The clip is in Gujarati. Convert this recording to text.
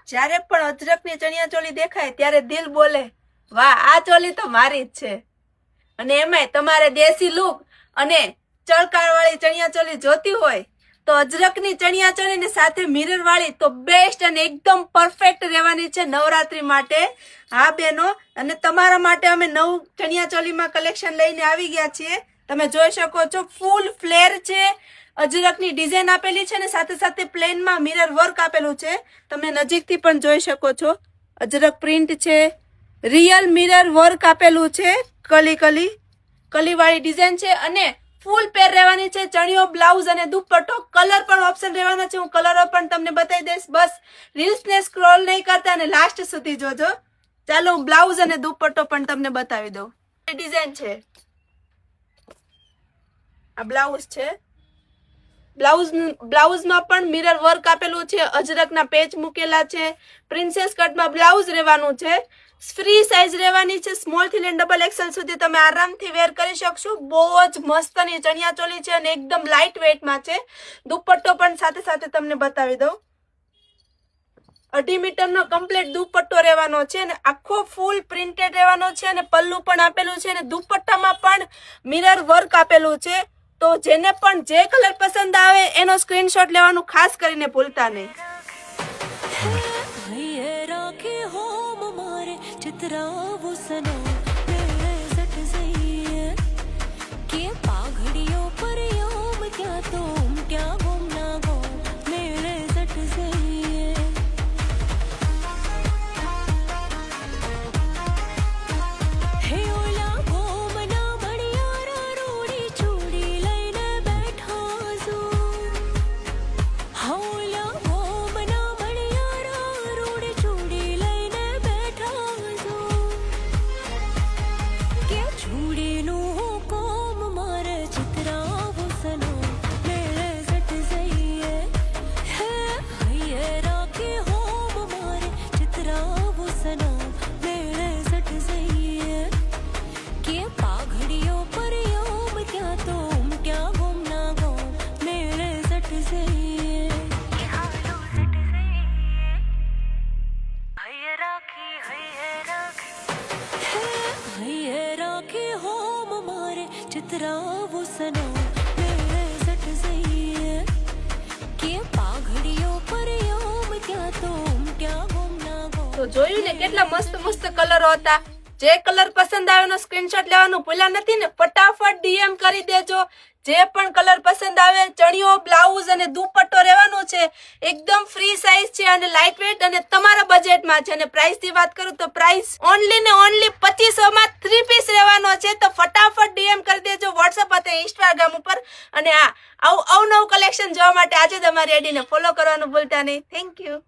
જ્યારે પણ અજરકની ચણિયા ચોળી દેખાય ત્યારે દિલ બોલે વાહ આ ચોળી તો મારી જ છે. અને એમાંય તમારે દેશી લુક અને ચળકાળવાળી ચણિયા ચોળી જોતી હોય તો અજરકની ચણિયા ચોળી ને સાથે મિરર વાળી તો બેસ્ટ અને એકદમ પરફેક્ટ રહેવાની છે નવરાત્રી માટે. હા બહેનો, અને તમારા માટે અમે નવું ચણિયા ચોળીમાં કલેક્શન લઈને આવી ગયા છીએ. તમે જોઈ શકો છો ફૂલ ફ્લેર છે, અજરકની ડિઝાઇન આપેલી છે ને સાથે સાથે પ્લેનમાં મિરર વર્ક આપેલું છે. તમે નજીકથી પણ જોઈ શકો છો. અજરક પ્રિન્ટ છે, રિયલ મિરર વર્ક આપેલું છે, કલી વાળી ડિઝાઇન છે અને ફૂલ પેર રહેવાની છે. ચણિયો, બ્લાઉઝ અને દુપટ્ટો, કલર પણ ઓપ્શન રહેવાના છે. હું કલરો પણ તમને બતાવી દઈશ. બસ રીલ્સ ને સ્ક્રોલ નહીં કરતા અને લાસ્ટ સુધી જોજો. ચાલો હું બ્લાઉઝ અને દુપટ્ટો પણ તમને બતાવી દઉં. ડિઝાઇન છે, આ બ્લાઉઝ છે. બ્લાઉઝમાં પણ મિરર વર્ક આપેલું છે, અજરકના પેચ મૂકેલા છે. પ્રિન્સેસ કટમાં બ્લાઉઝ રહેવાનું છે. ફ્રી સાઇઝ રહેવાની છે, સ્મોલ થી લઈને ડબલ એક્સેલ સુધી તમે આરામથી વેર કરી શકશો. બહુ જ મસ્તની ચણિયા ચોળી છે અને એકદમ લાઇટ વેઇટમાં છે. દુપટ્ટો પણ સાથે સાથે તમને બતાવી દઉં. 2.5 મીટરનો કમ્પ્લીટ દુપટ્ટો રહેવાનો છે અને આખો ફૂલ પ્રિન્ટેડ રહેવાનો છે અને પલ્લુ પણ આપેલું છે અને દુપટ્ટામાં પણ મિરર વર્ક આપેલું છે. તો જેને પણ જે કલર પસંદ આવે એનો સ્ક્રીનશોટ લેવાનું ખાસ કરીને ભૂલતા નહીં. તો જોયું ને કેટલા મસ્ત મસ્ત કલરો હતા. જે કલર પસંદ આવે એનો સ્ક્રીનશોટ લેવાનું ભૂલ્યા નથી ને. ફટાફટ ડીએમ કરી દેજો. જે પણ કલર પસંદ આવે. ચણિયો, બ્લાઉઝ અને દુપટ્ટો રહેવાનો છે. એકદમ ફ્રી સાઇઝ છે અને લાઇટ વેઇટ અને તમારા બજેટમાં છે. અને પ્રાઇસ ની વાત કરું તો પ્રાઇસ ઓનલી ને ઓનલી 2500 માં 3 પીસ રહેવાનો છે. તો ફટાફટ ડીએમ કરી દેજો વોટ્સઅપ અથવા ઇન્સ્ટાગ્રામ ઉપર. અને આવું અવનવું કલેક્શન જોવા માટે આજે તમારી આઈડીને ફોલો કરવાનું ભૂલતા નહીં. Thank you.